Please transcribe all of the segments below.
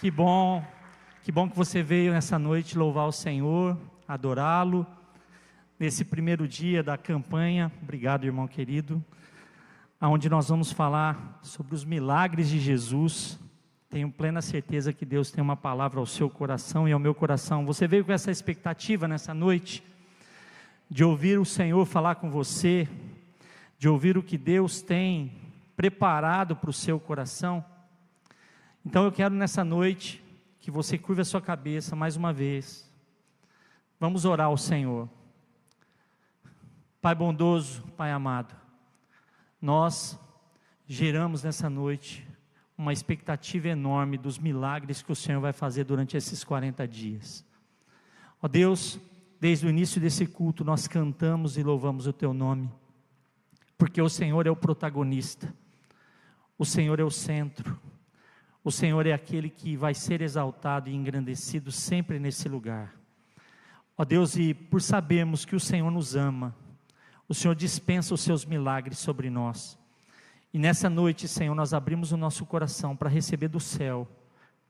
que bom que você veio nessa noite louvar o Senhor, adorá-lo, nesse primeiro dia da campanha. Obrigado, irmão querido, onde nós vamos falar sobre os milagres de Jesus. Tenho plena certeza que Deus tem uma palavra ao seu coração e ao meu coração. Você veio com essa expectativa nessa noite, de ouvir o Senhor falar com você, de ouvir o que Deus tem preparado para o seu coração? Então eu quero nessa noite que você curva a sua cabeça mais uma vez. Vamos orar ao Senhor. Pai bondoso, Pai amado, nós geramos nessa noite uma expectativa enorme dos milagres que o Senhor vai fazer durante esses 40 dias. Ó Deus, desde o início desse culto nós cantamos e louvamos o Teu nome, porque o Senhor é o protagonista, o Senhor é o centro, o Senhor é aquele que vai ser exaltado e engrandecido sempre nesse lugar. Ó Deus, e por sabermos que o Senhor nos ama, o Senhor dispensa os seus milagres sobre nós. E nessa noite, Senhor, nós abrimos o nosso coração para receber do céu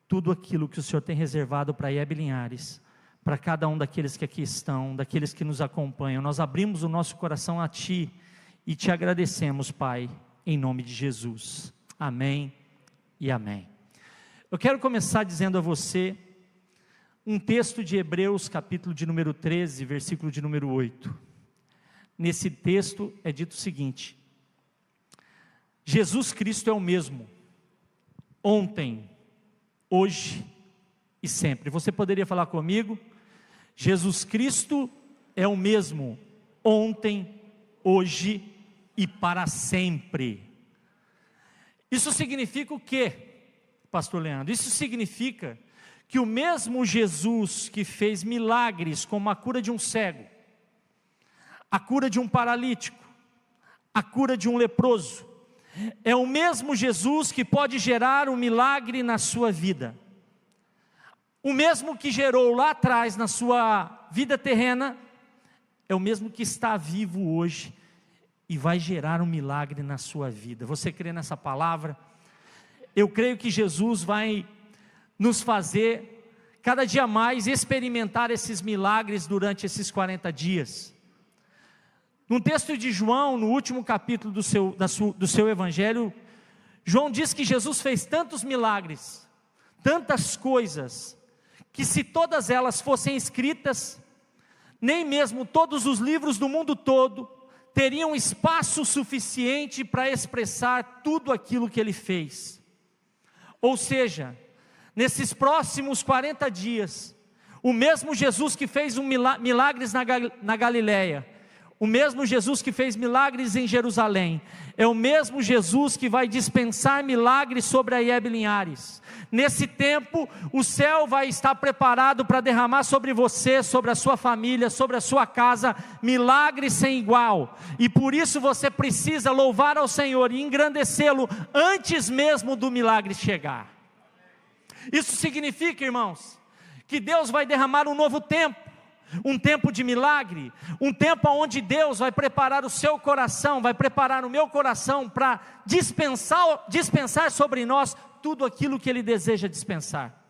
tudo aquilo que o Senhor tem reservado para Hebe Linhares, para cada um daqueles que aqui estão, daqueles que nos acompanham. Nós abrimos o nosso coração a Ti e Te agradecemos, Pai, em nome de Jesus. Amém e amém. Eu quero começar dizendo a você um texto de Hebreus, capítulo de número 13, versículo de número 8. Nesse texto é dito o seguinte: Jesus Cristo é o mesmo, ontem, hoje e sempre. Você poderia falar comigo? Jesus Cristo é o mesmo, ontem, hoje e para sempre. Isso significa o quê, pastor Leandro? Isso significa que o mesmo Jesus que fez milagres como a cura de um cego, a cura de um paralítico, a cura de um leproso, é o mesmo Jesus que pode gerar um milagre na sua vida. O mesmo que gerou lá atrás na sua vida terrena, é o mesmo que está vivo hoje e vai gerar um milagre na sua vida. Você crê nessa palavra? Eu creio que Jesus vai nos fazer cada dia mais experimentar esses milagres durante esses 40 dias. No texto de João, no último capítulo do seu evangelho, João diz que Jesus fez tantos milagres, tantas coisas, que se todas elas fossem escritas, nem mesmo todos os livros do mundo todo teriam espaço suficiente para expressar tudo aquilo que ele fez. Ou seja, nesses próximos 40 dias, o mesmo Jesus que fez milagres na Galileia, o mesmo Jesus que fez milagres em Jerusalém, é o mesmo Jesus que vai dispensar milagres sobre a Hebe Linhares. Nesse tempo, o céu vai estar preparado para derramar sobre você, sobre a sua família, sobre a sua casa, milagres sem igual. E por isso você precisa louvar ao Senhor e engrandecê-lo antes mesmo do milagre chegar. Isso significa, irmãos, que Deus vai derramar um novo tempo, um tempo de milagre, um tempo onde Deus vai preparar o seu coração, vai preparar o meu coração para dispensar sobre nós tudo aquilo que Ele deseja dispensar.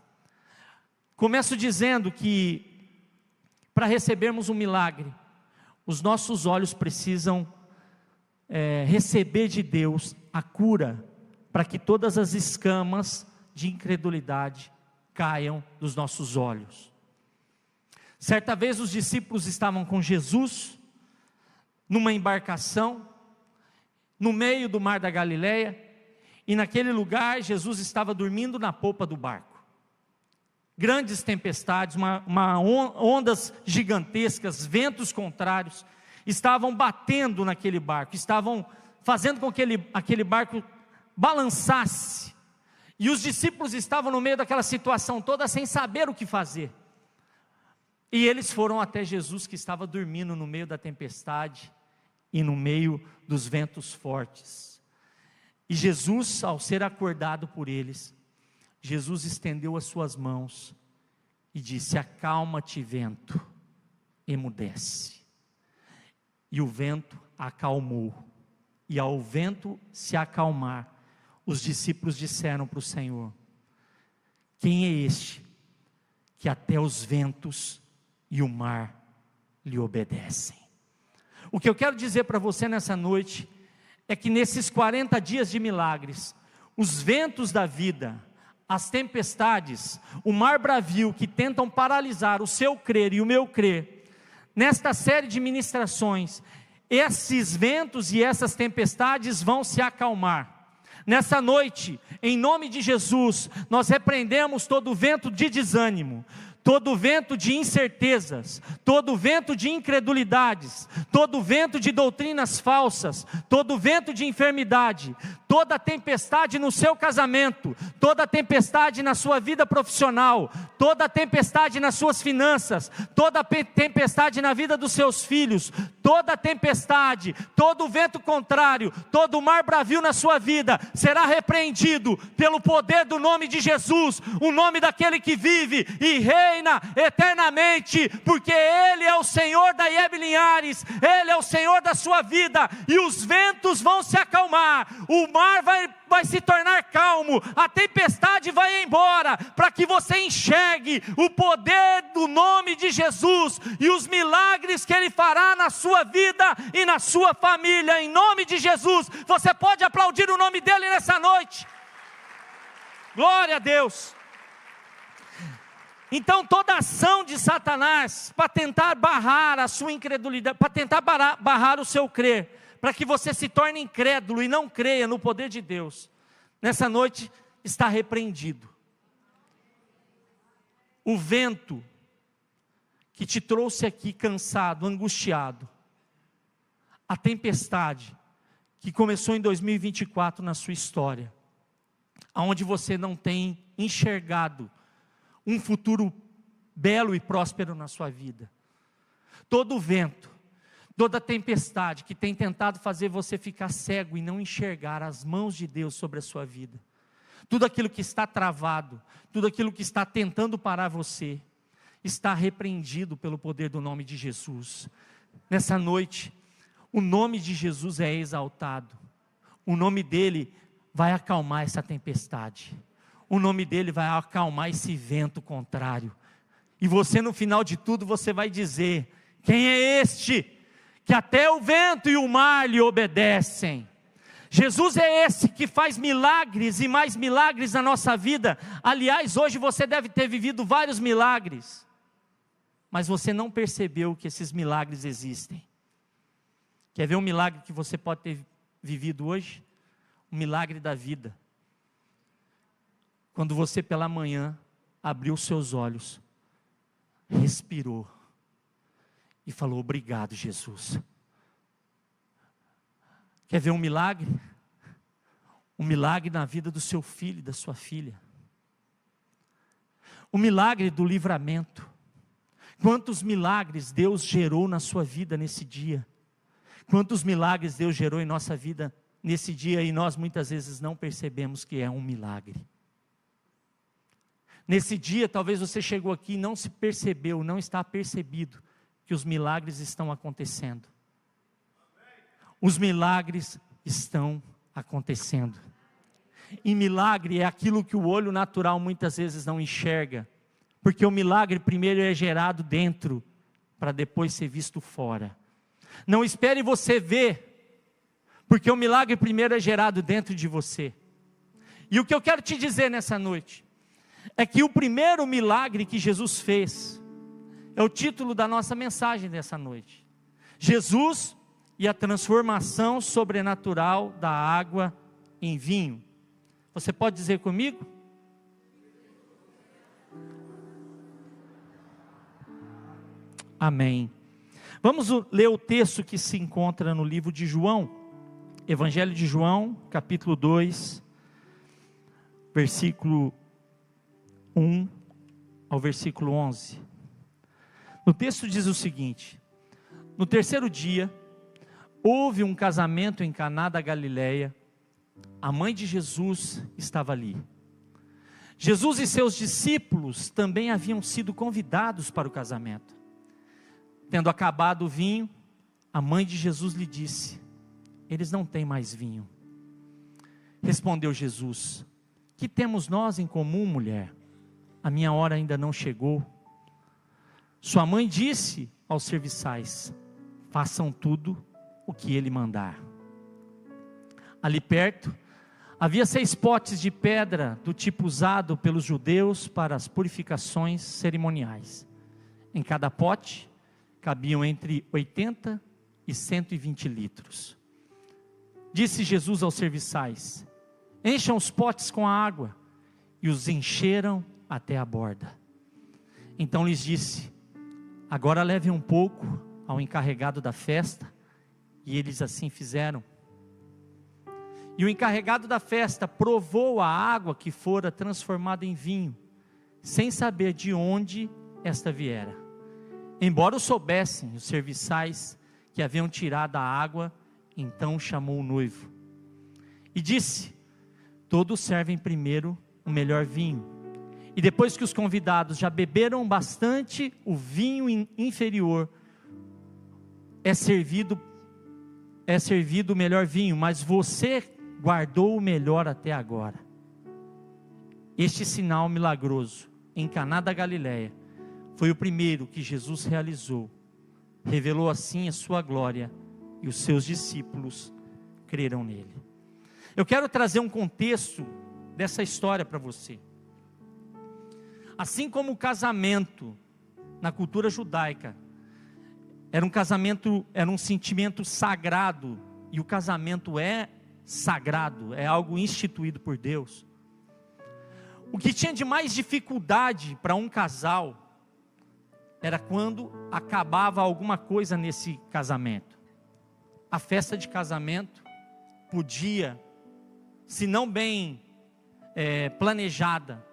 Começo dizendo que para recebermos um milagre, os nossos olhos precisam receber de Deus a cura, para que todas as escamas de incredulidade caiam dos nossos olhos. Certa vez os discípulos estavam com Jesus, numa embarcação, no meio do mar da Galileia, e naquele lugar Jesus estava dormindo na popa do barco. Grandes tempestades, ondas gigantescas, ventos contrários, estavam batendo naquele barco, estavam fazendo com que aquele barco balançasse, e os discípulos estavam no meio daquela situação toda, sem saber o que fazer. E eles foram até Jesus, que estava dormindo no meio da tempestade e no meio dos ventos fortes. E Jesus, ao ser acordado por eles, Jesus estendeu as suas mãos e disse: acalma-te, vento, emudece. E o vento acalmou. E ao vento se acalmar, os discípulos disseram para o Senhor: Quem é este que até os ventos e o mar lhe obedecem? O que eu quero dizer para você nessa noite é que nesses 40 dias de milagres, os ventos da vida, as tempestades, o mar bravio que tentam paralisar o seu crer e o meu crer, nesta série de ministrações, esses ventos e essas tempestades vão se acalmar. Nessa noite, em nome de Jesus, nós repreendemos todo vento de desânimo, todo vento de incertezas, todo vento de incredulidades, todo vento de doutrinas falsas, todo vento de enfermidade, toda tempestade no seu casamento, toda tempestade na sua vida profissional, toda tempestade nas suas finanças, toda tempestade na vida dos seus filhos, toda tempestade, todo vento contrário, todo mar bravio na sua vida, será repreendido pelo poder do nome de Jesus, o nome daquele que vive e reina eternamente, porque Ele é o Senhor da Iebe Linhares, Ele é o Senhor da sua vida, e os ventos vão se acalmar, o mar vai se tornar calmo, a tempestade vai embora, para que você enxergue o poder do nome de Jesus, e os milagres que Ele fará na sua vida e na sua família, em nome de Jesus. Você pode aplaudir o nome dEle nessa noite? Glória a Deus. Então toda ação de Satanás, para tentar barrar a sua incredulidade, para tentar barrar o seu crer, para que você se torne incrédulo e não creia no poder de Deus, nessa noite está repreendido. O vento que te trouxe aqui cansado, angustiado, a tempestade que começou em 2024 na sua história, aonde você não tem enxergado um futuro belo e próspero na sua vida, todo vento, toda tempestade que tem tentado fazer você ficar cego e não enxergar as mãos de Deus sobre a sua vida, tudo aquilo que está travado, tudo aquilo que está tentando parar você, está repreendido pelo poder do nome de Jesus. Nessa noite, o nome de Jesus é exaltado, o nome dele vai acalmar essa tempestade, o nome dele vai acalmar esse vento contrário, e você no final de tudo, você vai dizer: quem é este, que até o vento e o mar lhe obedecem? Jesus é esse que faz milagres e mais milagres na nossa vida. Aliás, hoje você deve ter vivido vários milagres, mas você não percebeu que esses milagres existem. Quer ver um milagre que você pode ter vivido hoje? O milagre da vida. Quando você pela manhã abriu seus olhos, respirou e falou: obrigado, Jesus. Quer ver um milagre? Um milagre na vida do seu filho e da sua filha. O milagre do livramento. Quantos milagres Deus gerou na sua vida nesse dia? Quantos milagres Deus gerou em nossa vida nesse dia, e nós muitas vezes não percebemos que é um milagre. Nesse dia, talvez você chegou aqui e não se percebeu, não está percebido que os milagres estão acontecendo. Os milagres estão acontecendo. E milagre é aquilo que o olho natural muitas vezes não enxerga, porque o milagre primeiro é gerado dentro, para depois ser visto fora. Não espere você ver, porque o milagre primeiro é gerado dentro de você. E o que eu quero te dizer nessa noite, é que o primeiro milagre que Jesus fez, é o título da nossa mensagem dessa noite: Jesus e a transformação sobrenatural da água em vinho. Você pode dizer comigo? Amém. Vamos ler o texto que se encontra no livro de João, Evangelho de João, capítulo 2, versículo 1 ao versículo 11. No texto diz o seguinte: no terceiro dia, houve um casamento em Caná da Galileia, a mãe de Jesus estava ali. Jesus e seus discípulos também haviam sido convidados para o casamento. Tendo acabado o vinho, a mãe de Jesus lhe disse: eles não têm mais vinho. Respondeu Jesus: que temos nós em comum, mulher? a minha hora ainda não chegou. Sua mãe disse aos serviçais: façam tudo o que ele mandar. Ali perto, havia 6 potes de pedra do tipo usado pelos judeus para as purificações cerimoniais. Em cada pote, cabiam entre 80 e 120 litros. Disse Jesus aos serviçais: encham os potes com a água. E os encheram até a borda. Então lhes disse: agora levem um pouco ao encarregado da festa. E eles assim fizeram. E o encarregado da festa provou a água que fora transformada em vinho, sem saber de onde esta viera. Embora o soubessem os serviçais que haviam tirado a água, então chamou o noivo e disse: todos servem primeiro o melhor vinho, e depois que os convidados já beberam bastante, o vinho inferior é servido o melhor vinho, mas você guardou o melhor até agora. Este sinal milagroso em Caná da Galileia foi o primeiro que Jesus realizou. Revelou assim a sua glória, e os seus discípulos creram nele. Eu quero trazer um contexto dessa história para você. Assim como o casamento na cultura judaica era um sentimento sagrado, e o casamento é sagrado, é algo instituído por Deus. O que tinha de mais dificuldade para um casal era quando acabava alguma coisa nesse casamento. A festa de casamento podia, se não bem planejada,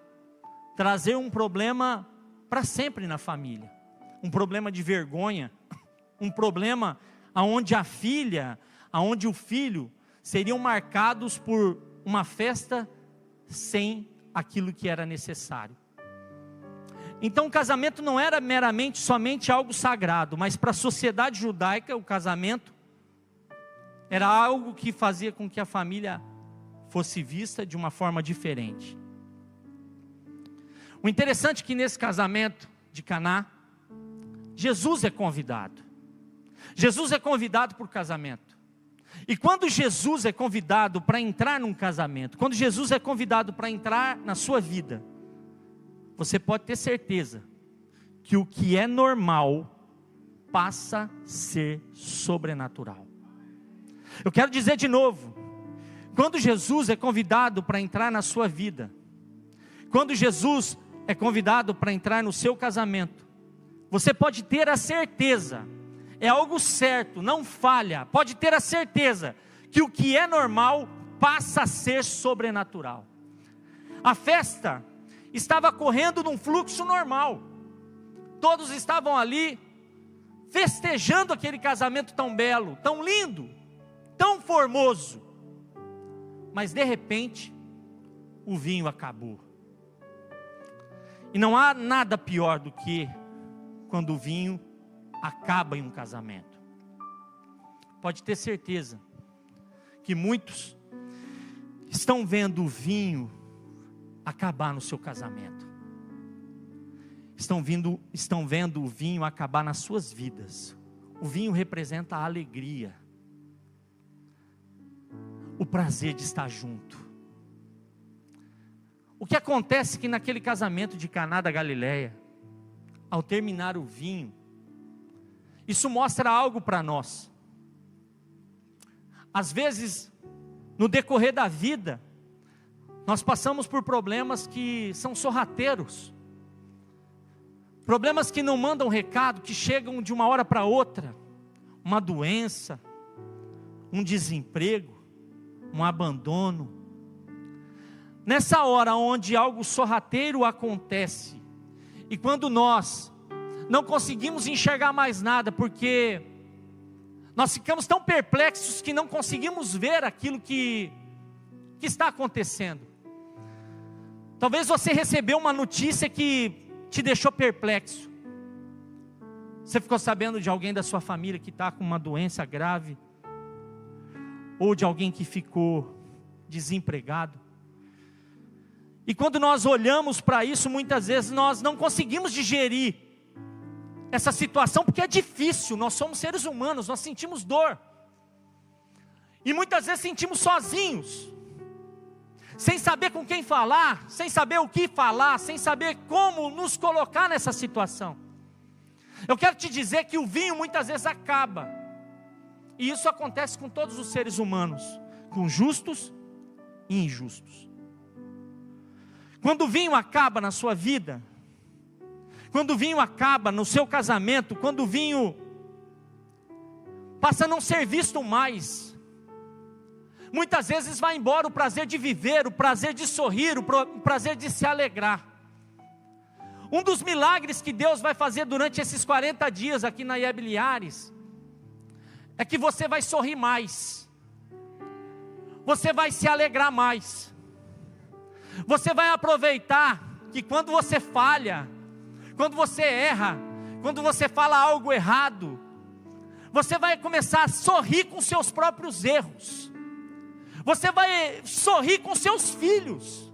trazer um problema para sempre na família. Um problema de vergonha, um problema onde a filha, onde o filho seriam marcados por uma festa sem aquilo que era necessário. Então o casamento não era meramente somente algo sagrado, mas para a sociedade judaica o casamento era algo que fazia com que a família fosse vista de uma forma diferente. O interessante é que nesse casamento de Caná, Jesus é convidado. Jesus é convidado para o casamento. E quando Jesus é convidado para entrar num casamento, quando Jesus é convidado para entrar na sua vida, você pode ter certeza que o que é normal passa a ser sobrenatural. Eu quero dizer de novo, quando Jesus é convidado para entrar na sua vida, quando Jesus é convidado para entrar no seu casamento, você pode ter a certeza, é algo certo, não falha, pode ter a certeza que o que é normal passa a ser sobrenatural. A festa estava correndo num fluxo normal, todos estavam ali festejando aquele casamento tão belo, tão lindo, tão formoso, mas de repente o vinho acabou. E não há nada pior do que quando o vinho acaba em um casamento. Pode ter certeza que muitos estão vendo o vinho acabar no seu casamento. Estão vendo o vinho acabar nas suas vidas. O vinho representa a alegria, o prazer de estar junto. O que acontece é que naquele casamento de Caná da Galileia, ao terminar o vinho, isso mostra algo para nós. Às vezes, no decorrer da vida, nós passamos por problemas que são sorrateiros, problemas que não mandam recado, que chegam de uma hora para outra, uma doença, um desemprego, um abandono. Nessa hora onde algo sorrateiro acontece, e quando nós não conseguimos enxergar mais nada, porque nós ficamos tão perplexos que não conseguimos ver aquilo que está acontecendo. Talvez você recebeu uma notícia que te deixou perplexo. Você ficou sabendo de alguém da sua família que está com uma doença grave, ou de alguém que ficou desempregado. E quando nós olhamos para isso, muitas vezes nós não conseguimos digerir essa situação, porque é difícil, nós somos seres humanos, nós sentimos dor. E muitas vezes sentimos sozinhos, sem saber com quem falar, sem saber o que falar, sem saber como nos colocar nessa situação. Eu quero te dizer que o vinho muitas vezes acaba. E isso acontece com todos os seres humanos, com justos e injustos. Quando o vinho acaba na sua vida, quando o vinho acaba no seu casamento, quando o vinho passa a não ser visto mais, muitas vezes vai embora o prazer de viver, o prazer de sorrir, o prazer de se alegrar. Um dos milagres que Deus vai fazer durante esses 40 dias aqui na IEB Linhares, é que você vai sorrir mais, você vai se alegrar mais, você vai aproveitar que quando você falha, quando você erra, quando você fala algo errado, você vai começar a sorrir com seus próprios erros, você vai sorrir com seus filhos,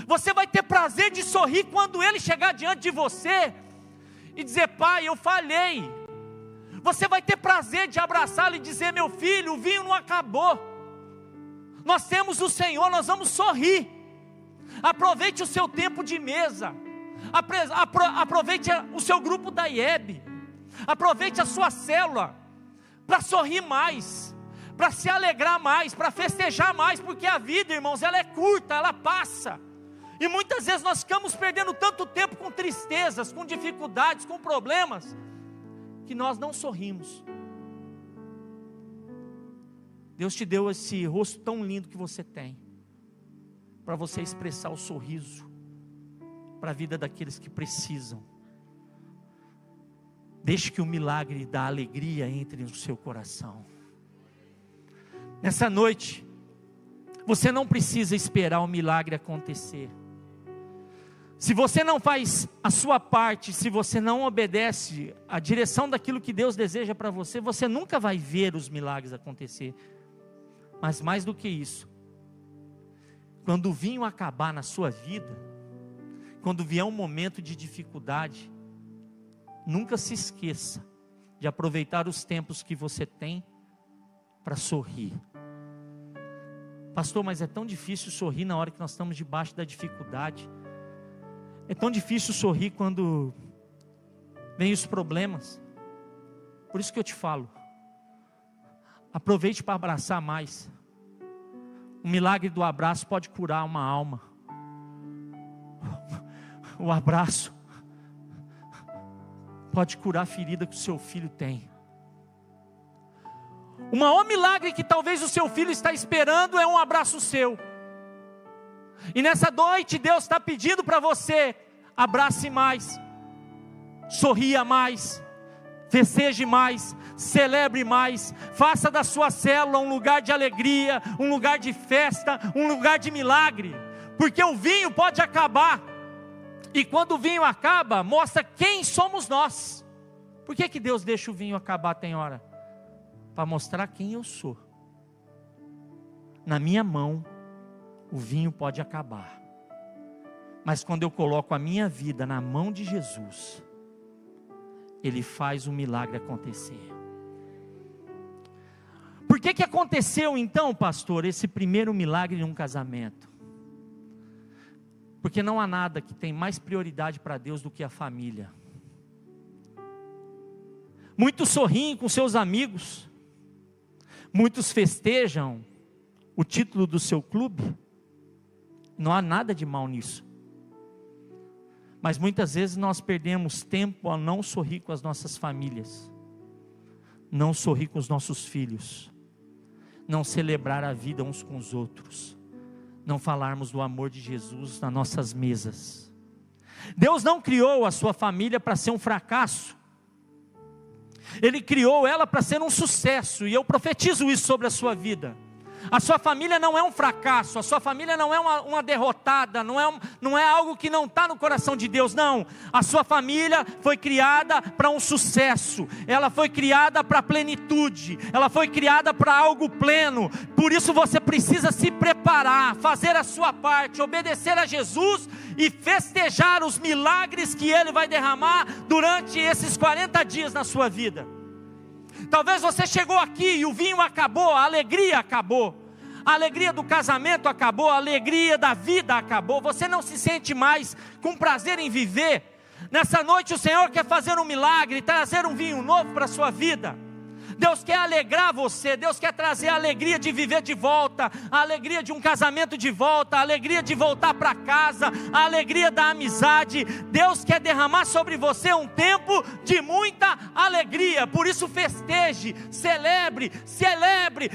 você vai ter prazer de sorrir quando ele chegar diante de você e dizer: pai, eu falhei. Você vai ter prazer de abraçá-lo e dizer: meu filho, o vinho não acabou, nós temos o Senhor, nós vamos sorrir. Aproveite o seu tempo de mesa, aproveite o seu grupo da IEB, aproveite a sua célula, para sorrir mais, para se alegrar mais, para festejar mais, porque a vida, irmãos, ela é curta, ela passa, e muitas vezes nós ficamos perdendo tanto tempo com tristezas, com dificuldades, com problemas, que nós não sorrimos. Deus te deu esse rosto tão lindo que você tem, para você expressar o sorriso, para a vida daqueles que precisam. Deixe que o milagre da alegria entre no seu coração. Nessa noite, você não precisa esperar o milagre acontecer. Se você não faz a sua parte, se você não obedece à direção daquilo que Deus deseja para você, você nunca vai ver os milagres acontecer. Mas mais do que isso, quando o vinho acabar na sua vida, quando vier um momento de dificuldade, nunca se esqueça de aproveitar os tempos que você tem para sorrir. Pastor, mas é tão difícil sorrir na hora que nós estamos debaixo da dificuldade. É tão difícil sorrir quando vem os problemas. Por isso que eu te falo, aproveite para abraçar mais. O milagre do abraço pode curar uma alma. O abraço pode curar a ferida que o seu filho tem. O maior milagre que talvez o seu filho está esperando é um abraço seu. E nessa noite Deus está pedindo para você: abrace mais, sorria mais, festeje mais, celebre mais, faça da sua célula um lugar de alegria, um lugar de festa, um lugar de milagre, porque o vinho pode acabar, e quando o vinho acaba, mostra quem somos nós. Por que Deus deixa o vinho acabar tem hora? Para mostrar quem eu sou. Na minha mão, o vinho pode acabar, mas quando eu coloco a minha vida na mão de Jesus, Ele faz o milagre acontecer. Por que aconteceu então, pastor, esse primeiro milagre em um casamento? Porque não há nada que tem mais prioridade para Deus do que a família. Muitos sorriem com seus amigos, muitos festejam o título do seu clube, não há nada de mal nisso. Mas muitas vezes nós perdemos tempo a não sorrir com as nossas famílias, não sorrir com os nossos filhos, não celebrar a vida uns com os outros, não falarmos do amor de Jesus nas nossas mesas. Deus não criou a sua família para ser um fracasso, Ele criou ela para ser um sucesso, e eu profetizo isso sobre a sua vida. A sua família não é um fracasso, a sua família não é uma derrotada, não é algo que não está no coração de Deus, não. A sua família foi criada para um sucesso, ela foi criada para plenitude, ela foi criada para algo pleno. Por isso você precisa se preparar, fazer a sua parte, obedecer a Jesus e festejar os milagres que Ele vai derramar durante esses 40 dias na sua vida. Talvez você chegou aqui e o vinho acabou, a alegria acabou, a alegria do casamento acabou, a alegria da vida acabou, você não se sente mais com prazer em viver. Nessa noite o Senhor quer fazer um milagre, trazer um vinho novo para a sua vida. Deus quer alegrar você, Deus quer trazer a alegria de viver de volta, a alegria de um casamento de volta, a alegria de voltar para casa, a alegria da amizade. Deus quer derramar sobre você um tempo de muita alegria. Por isso festeje, celebre, se alegre,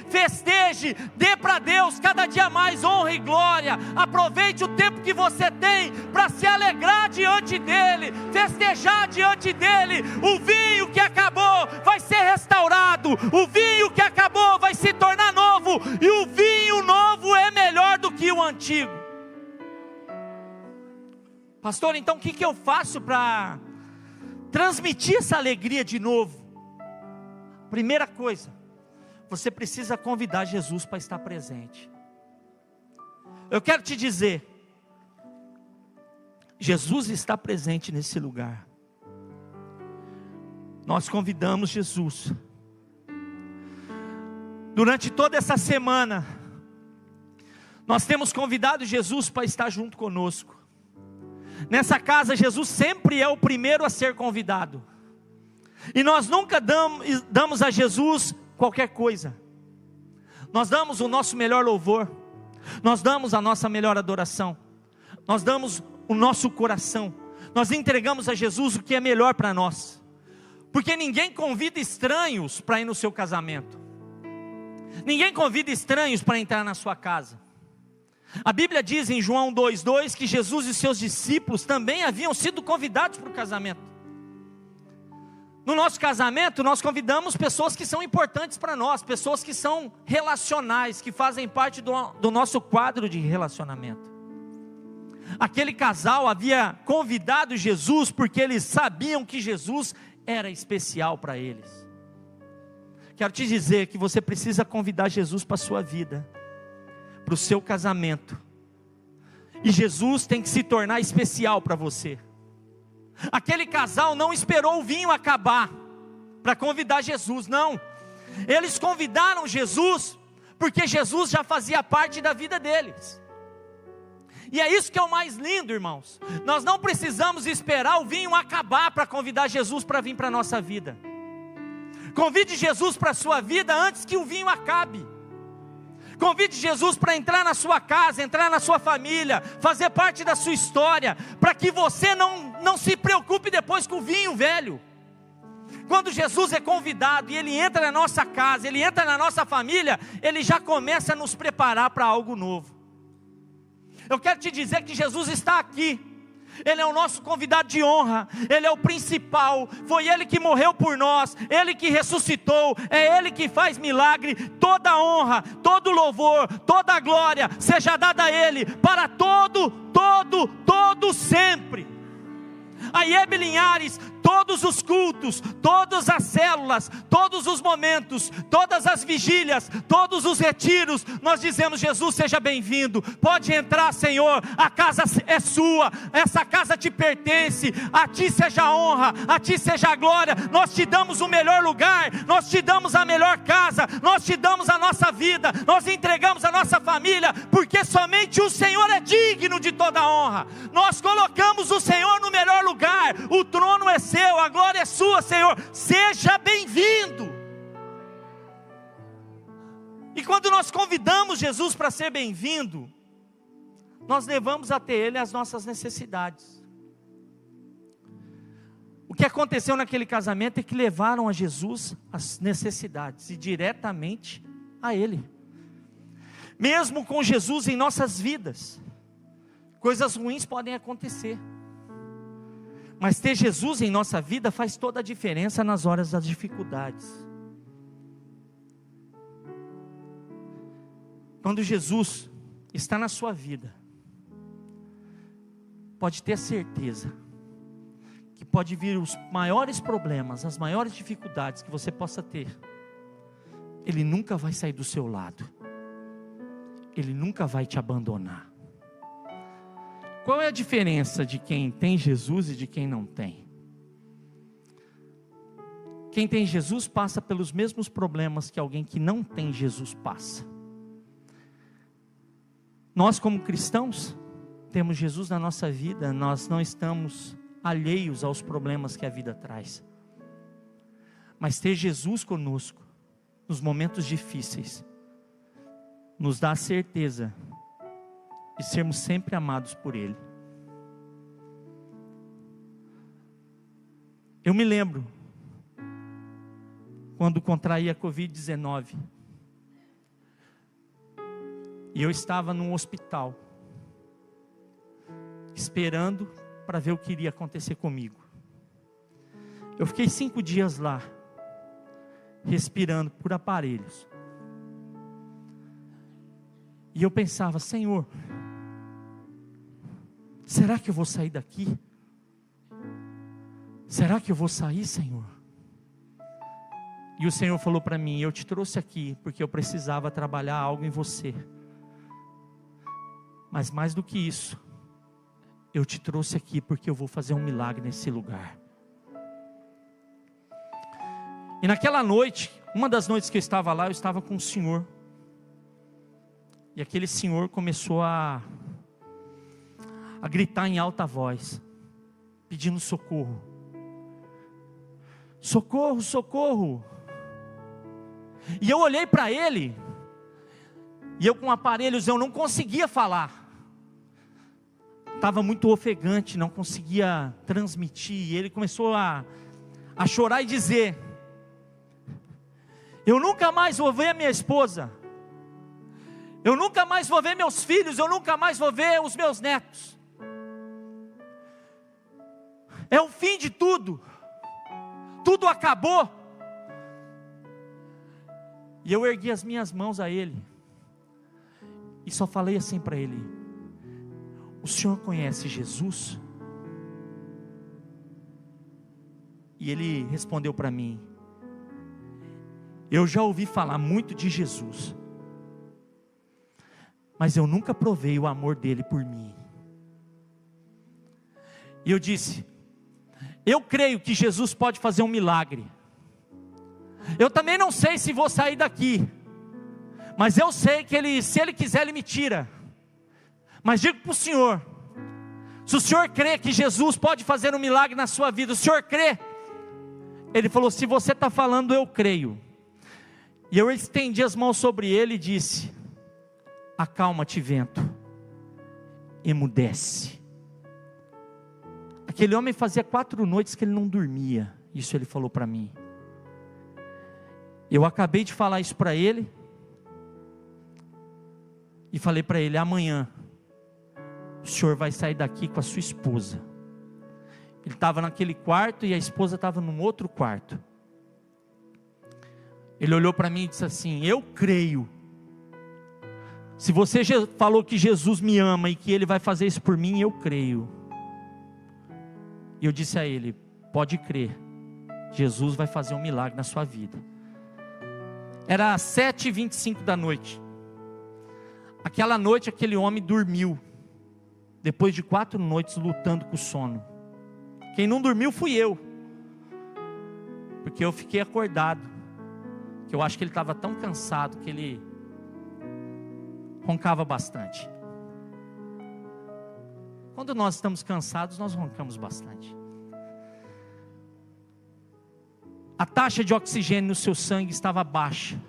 festeje, dê para Deus cada dia mais honra e glória. Aproveite o tempo que você tem para se alegrar diante dEle, festejar diante dEle. O vinho que acabou vai ser restaurado, o vinho que acabou vai se tornar novo, e o vinho novo é melhor do que o antigo. Pastor, então o que eu faço para transmitir essa alegria de novo? Primeira coisa, você precisa convidar Jesus para estar presente. Eu quero te dizer, Jesus está presente nesse lugar. Nós convidamos Jesus. Durante toda essa semana, nós temos convidado Jesus para estar junto conosco. Nessa casa, Jesus sempre é o primeiro a ser convidado. E nós nunca damos a Jesus qualquer coisa. Nós damos o nosso melhor louvor. Nós damos a nossa melhor adoração. Nós damos o nosso coração. Nós entregamos a Jesus o que é melhor para nós. Porque ninguém convida estranhos para ir no seu casamento. Ninguém convida estranhos para entrar na sua casa. A Bíblia diz em João 2,2 que Jesus e seus discípulos também haviam sido convidados para o casamento. No nosso casamento, nós convidamos pessoas que são importantes para nós, pessoas que são relacionais, que fazem parte do nosso quadro de relacionamento. Aquele casal havia convidado Jesus porque eles sabiam que Jesus era especial para eles. Quero te dizer que você precisa convidar Jesus para a sua vida, para o seu casamento, e Jesus tem que se tornar especial para você. Aquele casal não esperou o vinho acabar para convidar Jesus, não. Eles convidaram Jesus porque Jesus já fazia parte da vida deles. E é isso que é o mais lindo, irmãos. Nós não precisamos esperar o vinho acabar para convidar Jesus para vir para a nossa vida. Convide Jesus para a sua vida antes que o vinho acabe. Convide Jesus para entrar na sua casa, entrar na sua família, fazer parte da sua história, para que você não se preocupe depois com o vinho velho. Quando Jesus é convidado e Ele entra na nossa casa, Ele entra na nossa família, Ele já começa a nos preparar para algo novo. Eu quero te dizer que Jesus está aqui. Ele é o nosso convidado de honra, Ele é o principal, foi Ele que morreu por nós, Ele que ressuscitou, é Ele que faz milagre. Toda honra, todo louvor, toda glória seja dada a Ele, para todo sempre. A IEB Linhares, todos os cultos, todas as células, todos os momentos, todas as vigílias, todos os retiros, nós dizemos: Jesus, seja bem-vindo, pode entrar, Senhor, a casa é sua, essa casa te pertence, a ti seja a honra, a ti seja a glória. Nós te damos o melhor lugar, nós te damos a melhor casa, nós te damos a nossa vida, nós entregamos a nossa família, porque somente o Senhor é digno de toda a honra. Nós colocamos o Senhor no melhor lugar, o trono é seu, a glória é sua, Senhor, seja bem-vindo. E quando nós convidamos Jesus para ser bem-vindo, nós levamos até Ele as nossas necessidades. O que aconteceu naquele casamento é que levaram a Jesus as necessidades, e diretamente a Ele. Mesmo com Jesus em nossas vidas, coisas ruins podem acontecer, mas ter Jesus em nossa vida faz toda a diferença nas horas das dificuldades. Quando Jesus está na sua vida, pode ter certeza que pode vir os maiores problemas, as maiores dificuldades que você possa ter. Ele nunca vai sair do seu lado. Ele nunca vai te abandonar. Qual é a diferença de quem tem Jesus e de quem não tem? Quem tem Jesus passa pelos mesmos problemas que alguém que não tem Jesus passa. Nós, como cristãos, temos Jesus na nossa vida, nós não estamos alheios aos problemas que a vida traz. Mas ter Jesus conosco, nos momentos difíceis, nos dá a certeza de sermos sempre amados por Ele. Eu me lembro, quando contraí a Covid-19, e eu estava num hospital, esperando para ver o que iria acontecer comigo. Eu fiquei 5 dias lá, respirando por aparelhos. E eu pensava: Senhor, será que eu vou sair daqui? Será que eu vou sair, Senhor? E o Senhor falou para mim: eu te trouxe aqui porque eu precisava trabalhar algo em você. Mas mais do que isso, eu te trouxe aqui porque eu vou fazer um milagre nesse lugar. E naquela noite, uma das noites que eu estava lá, eu estava com o Senhor. E aquele senhor começou a gritar em alta voz, pedindo socorro. Socorro, socorro. E eu olhei para ele, e eu com aparelhos, eu não conseguia falar. Estava muito ofegante, não conseguia transmitir. E ele começou a chorar e dizer: eu nunca mais vou ver minha esposa. Eu nunca mais vou ver meus filhos, eu nunca mais vou ver os meus netos. É o fim de tudo. Tudo acabou. E eu ergui as minhas mãos a ele. E só falei assim para ele: o senhor conhece Jesus? E ele respondeu para mim: eu já ouvi falar muito de Jesus, mas eu nunca provei o amor dele por mim. E eu disse: eu creio que Jesus pode fazer um milagre. Eu também não sei se vou sair daqui, mas eu sei que se Ele quiser, Ele me tira. Mas digo para o Senhor, se o Senhor crê que Jesus pode fazer um milagre na sua vida, o Senhor crê? Ele falou: se você está falando, eu creio. E eu estendi as mãos sobre ele e disse: acalma-te, vento, emudece. Aquele homem fazia 4 noites que ele não dormia. Isso ele falou para mim. Eu acabei de falar isso para ele, e falei para ele: amanhã o senhor vai sair daqui com a sua esposa. Ele estava naquele quarto e a esposa estava num outro quarto. Ele olhou para mim e disse assim: eu creio. Se você falou que Jesus me ama e que Ele vai fazer isso por mim, eu creio. E eu disse a ele: pode crer, Jesus vai fazer um milagre na sua vida. Era 7h25 da noite. Aquela noite aquele homem dormiu, depois de 4 noites lutando com o sono. Quem não dormiu fui eu, porque eu fiquei acordado, que eu acho que ele estava tão cansado que ele roncava bastante. Quando nós estamos cansados, nós roncamos bastante. A taxa de oxigênio no seu sangue estava baixa,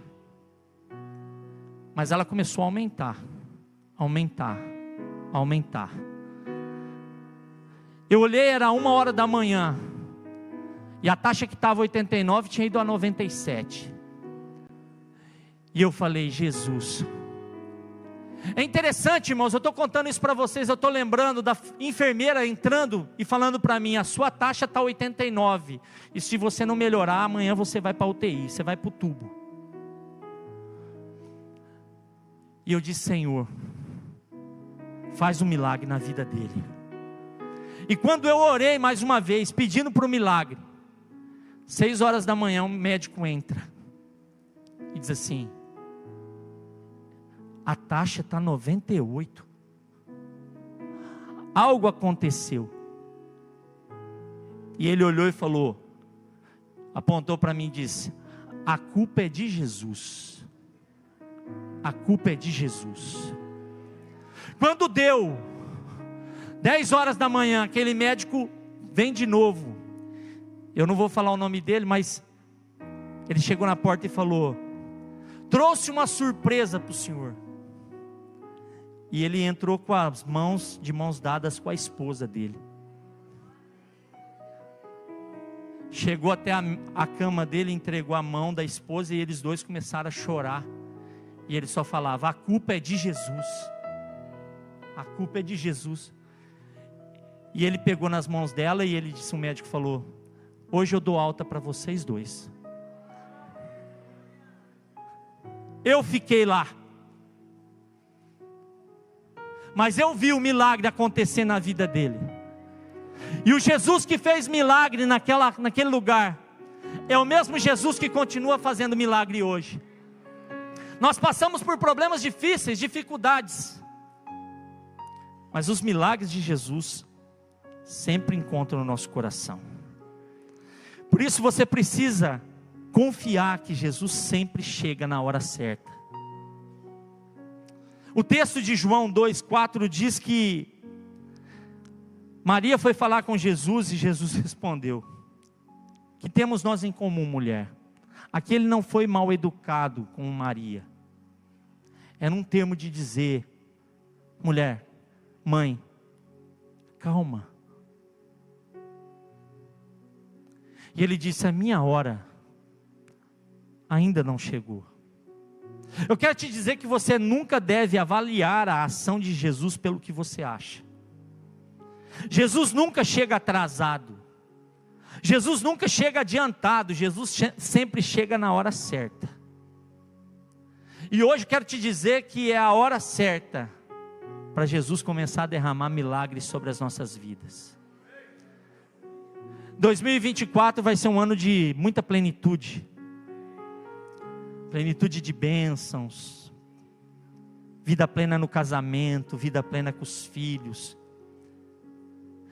mas ela começou a aumentar, aumentar, aumentar. Eu olhei, era 1h da manhã, e a taxa que estava 89 tinha ido a 97. E eu falei: Jesus. É interessante, irmãos, eu estou contando isso para vocês, eu estou lembrando da enfermeira entrando e falando para mim: a sua taxa está 89, e se você não melhorar, amanhã você vai para a UTI, você vai para o tubo. E eu disse: Senhor, faz um milagre na vida dele. E quando eu orei mais uma vez, pedindo para o milagre, 6 horas da manhã, um médico entra e diz assim: a taxa está 98. Algo aconteceu. E ele olhou e falou, apontou para mim e disse: a culpa é de Jesus. A culpa é de Jesus. Quando deu 10 horas da manhã, aquele médico vem de novo. Eu não vou falar o nome dele, mas ele chegou na porta e falou: trouxe uma surpresa para o senhor. E ele entrou com as mãos, de mãos dadas com a esposa dele. Chegou até a cama dele, entregou a mão da esposa e eles dois começaram a chorar. E ele só falava: a culpa é de Jesus. A culpa é de Jesus. E ele pegou nas mãos dela e ele disse, o médico falou: hoje eu dou alta para vocês dois. Eu fiquei lá, mas eu vi o milagre acontecer na vida dele. E o Jesus que fez milagre naquele lugar é o mesmo Jesus que continua fazendo milagre hoje. Nós passamos por problemas difíceis, dificuldades, mas os milagres de Jesus sempre encontram no nosso coração. Por isso você precisa confiar que Jesus sempre chega na hora certa. O texto de João 2,4 diz que Maria foi falar com Jesus e Jesus respondeu: que temos nós em comum, mulher? Aqui ele não foi mal educado com Maria. Era um termo de dizer: mulher, mãe, calma. E ele disse: a minha hora ainda não chegou. Eu quero te dizer que você nunca deve avaliar a ação de Jesus pelo que você acha. Jesus nunca chega atrasado. Jesus nunca chega adiantado. Jesus sempre chega na hora certa. E hoje quero te dizer que é a hora certa para Jesus começar a derramar milagres sobre as nossas vidas. 2024 vai ser um ano de muita plenitude. Plenitude de bênçãos. Vida plena no casamento, vida plena com os filhos.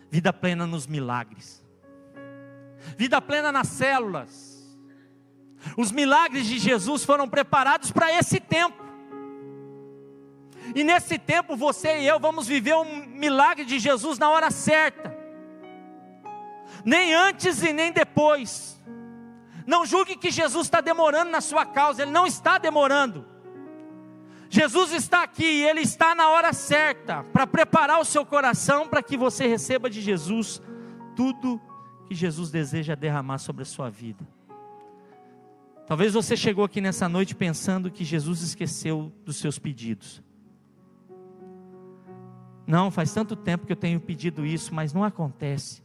Vida plena nos milagres. Vida plena nas células. Os milagres de Jesus foram preparados para esse tempo. E nesse tempo você e eu vamos viver um milagre de Jesus na hora certa. Nem antes e nem depois. Não julgue que Jesus está demorando na sua causa. Ele não está demorando. Jesus está aqui e Ele está na hora certa para preparar o seu coração para que você receba de Jesus tudo que Jesus deseja derramar sobre a sua vida. Talvez você chegou aqui nessa noite pensando que Jesus esqueceu dos seus pedidos. Não, faz tanto tempo que eu tenho pedido isso, mas não acontece.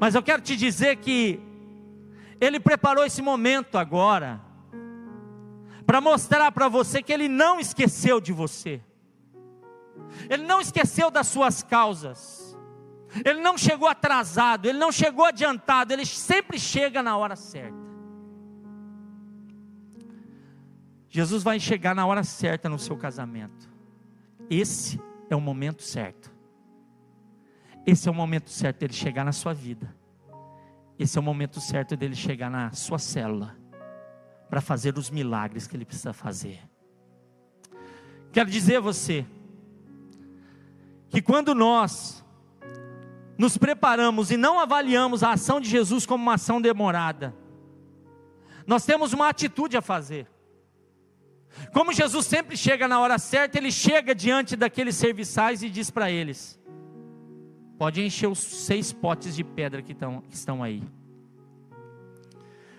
Mas eu quero te dizer que Ele preparou esse momento agora para mostrar para você que Ele não esqueceu de você. Ele não esqueceu das suas causas. Ele não chegou atrasado, Ele não chegou adiantado, Ele sempre chega na hora certa. Jesus vai chegar na hora certa no seu casamento. Esse é o momento certo. Esse é o momento certo dele chegar na sua vida. Esse é o momento certo dele chegar na sua célula, para fazer os milagres que ele precisa fazer. Quero dizer a você, que quando nós nos preparamos e não avaliamos a ação de Jesus como uma ação demorada, nós temos uma atitude a fazer. Como Jesus sempre chega na hora certa, Ele chega diante daqueles serviçais e diz para eles: pode encher os 6 potes de pedra que estão aí.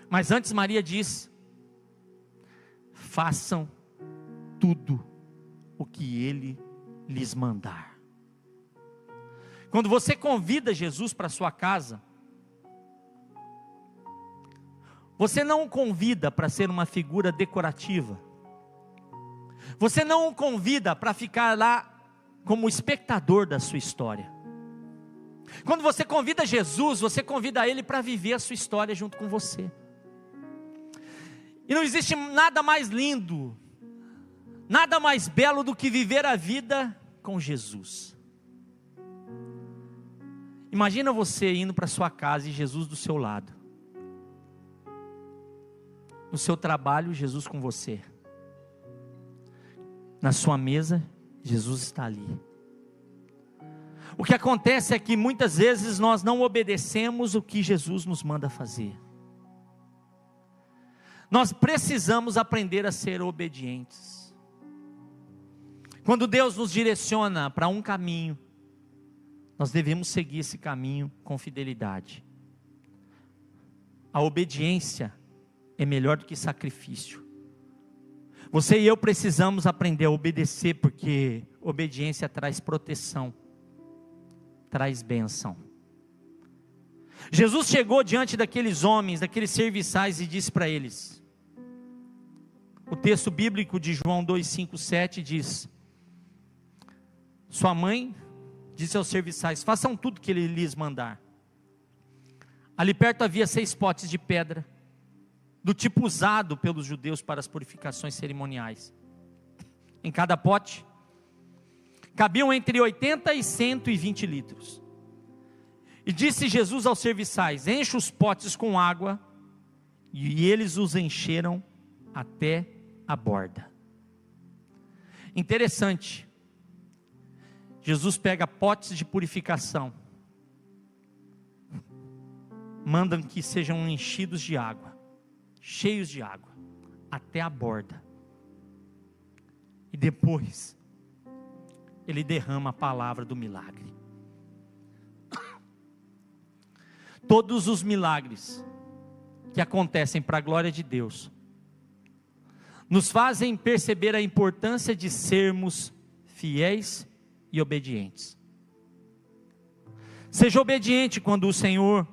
Mas antes Maria diz: façam tudo o que Ele lhes mandar. Quando você convida Jesus para sua casa, você não o convida para ser uma figura decorativa. Você não o convida para ficar lá como espectador da sua história. Quando você convida Jesus, você convida Ele para viver a sua história junto com você. E não existe nada mais lindo, nada mais belo do que viver a vida com Jesus. Imagina você indo para sua casa e Jesus do seu lado. No seu trabalho, Jesus com você. Na sua mesa, Jesus está ali. O que acontece é que muitas vezes nós não obedecemos o que Jesus nos manda fazer. Nós precisamos aprender a ser obedientes. Quando Deus nos direciona para um caminho, nós devemos seguir esse caminho com fidelidade. A obediência é melhor do que sacrifício. Você e eu precisamos aprender a obedecer, porque obediência traz proteção, traz bênção. Jesus chegou diante daqueles homens, daqueles serviçais, e disse para eles, o texto bíblico de João 2,5-7 diz: sua mãe disse aos serviçais: façam tudo o que ele lhes mandar. Ali perto havia 6 potes de pedra, do tipo usado pelos judeus para as purificações cerimoniais. Em cada pote cabiam entre 80 e 120 litros. E disse Jesus aos serviçais: enche os potes com água. E eles os encheram até a borda. Interessante, Jesus pega potes de purificação, mandam que sejam enchidos de água, cheios de água, até a borda. E depois Ele derrama a palavra do milagre. Todos os milagres que acontecem para a glória de Deus nos fazem perceber a importância de sermos fiéis e obedientes. Seja obediente quando o Senhor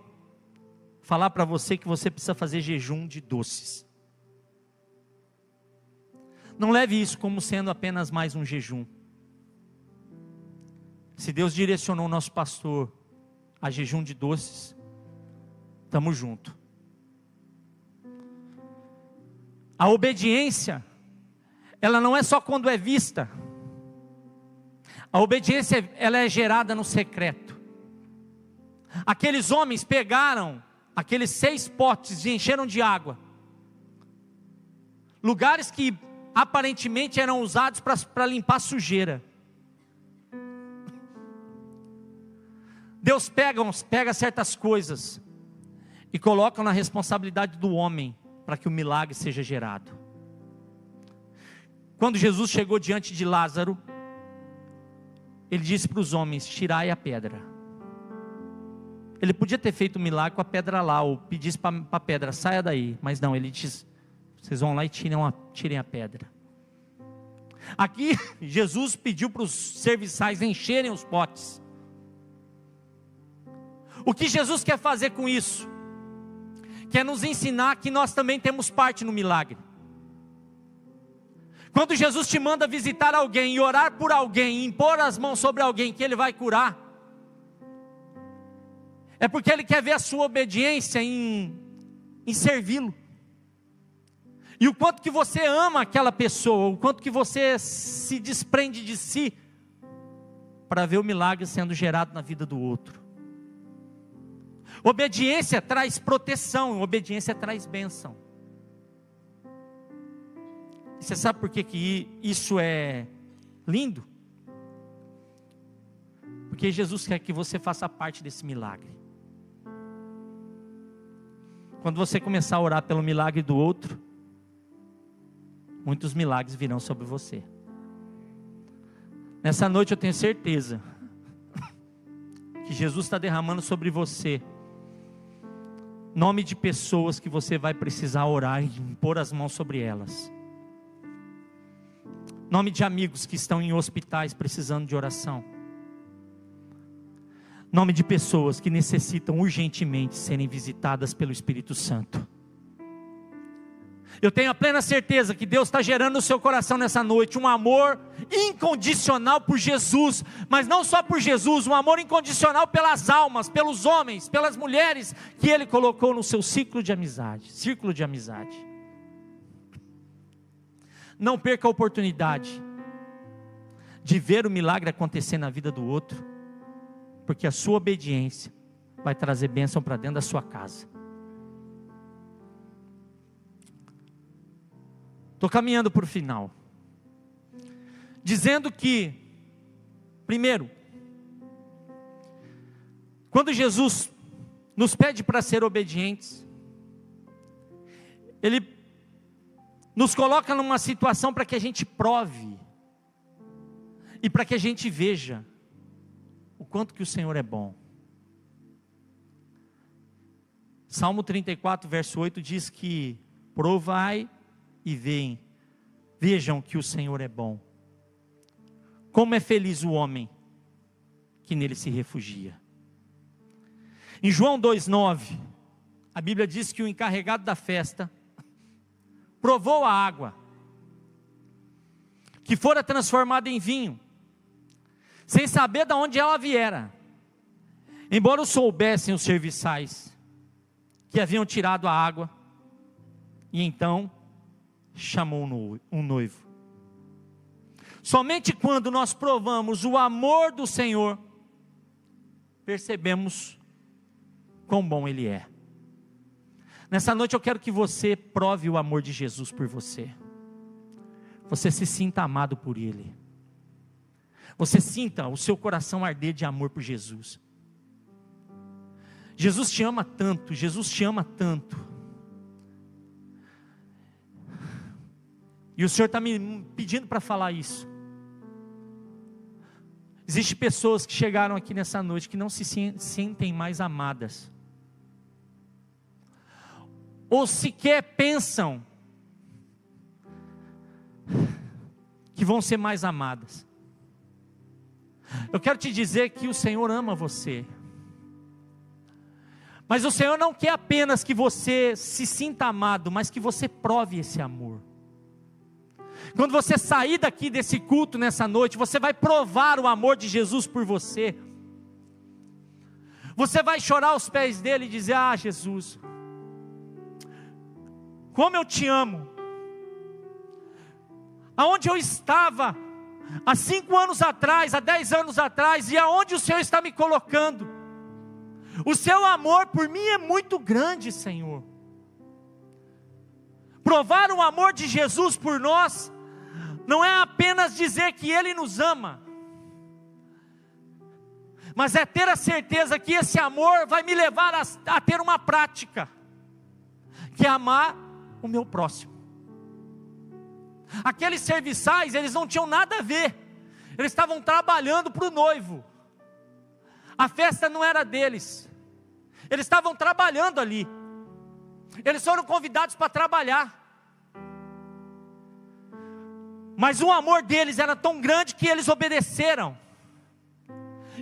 falar para você que você precisa fazer jejum de doces. Não leve isso como sendo apenas mais um jejum. Se Deus direcionou o nosso pastor a jejum de doces, estamos juntos. A obediência, ela não é só quando é vista. A obediência, ela é gerada no secreto. Aqueles homens pegaram aqueles 6 potes e encheram de água. Lugares que aparentemente eram usados para limpar sujeira. Deus pega certas coisas e coloca na responsabilidade do homem para que o milagre seja gerado. Quando Jesus chegou diante de Lázaro, Ele disse para os homens: tirai a pedra. Ele podia ter feito um milagre com a pedra lá, ou pedisse para a pedra: saia daí. Mas não, Ele diz: vocês vão lá e tirem a pedra. Aqui Jesus pediu para os serviçais encherem os potes. O que Jesus quer fazer com isso? Quer nos ensinar que nós também temos parte no milagre. Quando Jesus te manda visitar alguém e orar por alguém, e impor as mãos sobre alguém que Ele vai curar, é porque Ele quer ver a sua obediência em servi-lo. E o quanto que você ama aquela pessoa, o quanto que você se desprende de si, para ver o milagre sendo gerado na vida do outro. Obediência traz proteção, obediência traz bênção. E você sabe por que isso é lindo? Porque Jesus quer que você faça parte desse milagre. Quando você começar a orar pelo milagre do outro, muitos milagres virão sobre você. Nessa noite eu tenho certeza que Jesus está derramando sobre você nome de pessoas que você vai precisar orar e pôr as mãos sobre elas. Nome de amigos que estão em hospitais precisando de oração. Nome de pessoas que necessitam urgentemente serem visitadas pelo Espírito Santo. Eu tenho a plena certeza que Deus está gerando no seu coração nessa noite um amor incondicional por Jesus, mas não só por Jesus, um amor incondicional pelas almas, pelos homens, pelas mulheres que Ele colocou no seu círculo de amizade. Não perca a oportunidade de ver o milagre acontecer na vida do outro, porque a sua obediência vai trazer bênção para dentro da sua casa. Estou caminhando para o final, dizendo que, primeiro, quando Jesus nos pede para ser obedientes, Ele nos coloca numa situação para que a gente prove, e para que a gente veja o quanto que o Senhor é bom. Salmo 34, verso 8 diz que: provai e vejam que o Senhor é bom. Como é feliz o homem que nele se refugia. Em João 2,9, a Bíblia diz que o encarregado da festa provou a água, que fora transformada em vinho, sem saber de onde ela viera, embora soubessem os serviçais que haviam tirado a água, e então chamou um noivo. Somente quando nós provamos o amor do Senhor, percebemos quão bom Ele é. Nessa noite eu quero que você prove o amor de Jesus por você. Você se sinta amado por Ele. Você sinta o seu coração arder de amor por Jesus. Jesus te ama tanto, Jesus te ama tanto. E o Senhor está me pedindo para falar isso. Existem pessoas que chegaram aqui nessa noite que não se sentem mais amadas, ou sequer pensam que vão ser mais amadas. Eu quero te dizer que o Senhor ama você, mas o Senhor não quer apenas que você se sinta amado, mas que você prove esse amor. Quando você sair daqui desse culto nessa noite, você vai provar o amor de Jesus por você. Você vai chorar aos pés dele e dizer: ah, Jesus, como eu te amo. Aonde eu estava há 5 anos atrás, há 10 anos atrás, e aonde o Senhor está me colocando. O seu amor por mim é muito grande, Senhor. Provar o amor de Jesus por nós não é apenas dizer que Ele nos ama, mas é ter a certeza que esse amor vai me levar a ter uma prática, que é amar o meu próximo. Aqueles serviçais, eles não tinham nada a ver, eles estavam trabalhando para o noivo, a festa não era deles, eles estavam trabalhando ali, eles foram convidados para trabalhar, mas o amor deles era tão grande que eles obedeceram,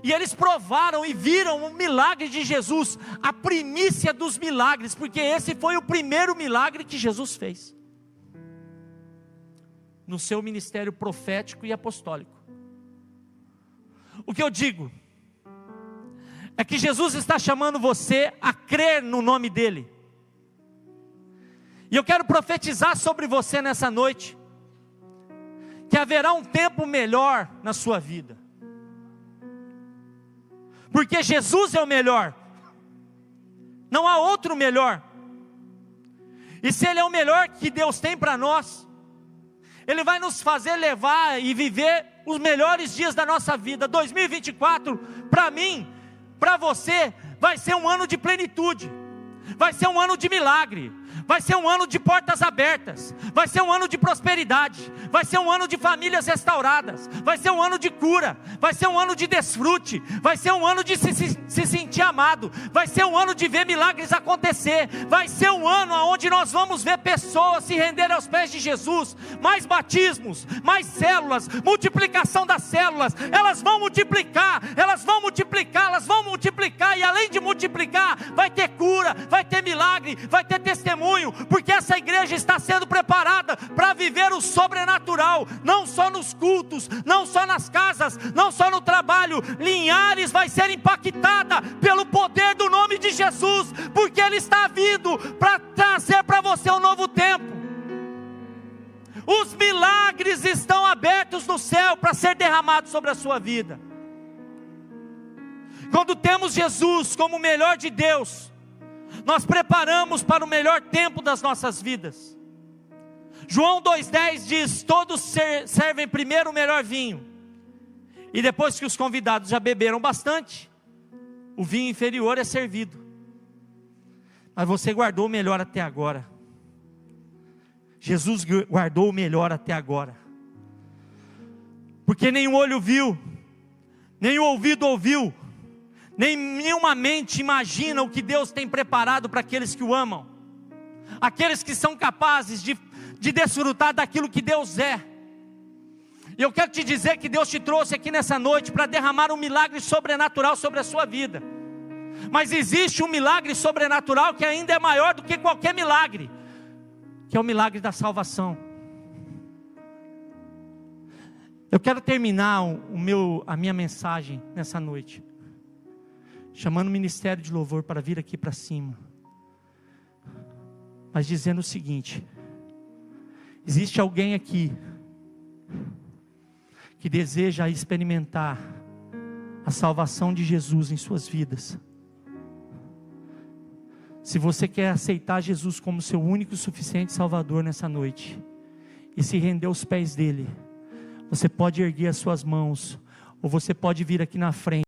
e eles provaram e viram o milagre de Jesus, a primícia dos milagres, porque esse foi o primeiro milagre que Jesus fez no seu ministério profético e apostólico. O que eu digo é que Jesus está chamando você a crer no nome dEle, e eu quero profetizar sobre você nessa noite, que haverá um tempo melhor na sua vida, porque Jesus é o melhor, não há outro melhor, e se Ele é o melhor que Deus tem para nós, Ele vai nos fazer levar e viver os melhores dias da nossa vida. 2024, para mim, para você, vai ser um ano de plenitude, vai ser um ano de milagre, vai ser um ano de portas abertas, vai ser um ano de prosperidade, vai ser um ano de famílias restauradas, vai ser um ano de cura, vai ser um ano de desfrute, vai ser um ano de se sentir amado, vai ser um ano de ver milagres acontecer, vai ser um ano onde nós vamos ver pessoas se render aos pés de Jesus, mais batismos, mais células, multiplicação das células, elas vão multiplicar, e além de multiplicar, vai ter cura, vai ter milagre, vai ter testemunho, porque essa igreja está sendo viver o sobrenatural, não só nos cultos, não só nas casas, não só no trabalho. Linhares vai ser impactada pelo poder do nome de Jesus, porque Ele está vindo para trazer para você um novo tempo. Os milagres estão abertos no céu para ser derramados sobre a sua vida. Quando temos Jesus como o melhor de Deus, nós preparamos para o melhor tempo das nossas vidas. João 2,10 diz: todos servem primeiro o melhor vinho, e depois que os convidados já beberam bastante, o vinho inferior é servido. Mas você guardou o melhor até agora. Jesus guardou o melhor até agora, porque nem o olho viu, nem o ouvido ouviu, nem nenhuma mente imagina o que Deus tem preparado para aqueles que o amam, aqueles que são capazes de desfrutar daquilo que Deus é. E eu quero te dizer que Deus te trouxe aqui nessa noite para derramar um milagre sobrenatural sobre a sua vida. Mas existe um milagre sobrenatural que ainda é maior do que qualquer milagre, que é o milagre da salvação. Eu quero terminar a minha mensagem nessa noite, chamando o ministério de louvor para vir aqui para cima, mas dizendo o seguinte: existe alguém aqui que deseja experimentar a salvação de Jesus em suas vidas. Se você quer aceitar Jesus como seu único e suficiente Salvador nessa noite, e se render aos pés dele, você pode erguer as suas mãos, ou você pode vir aqui na frente.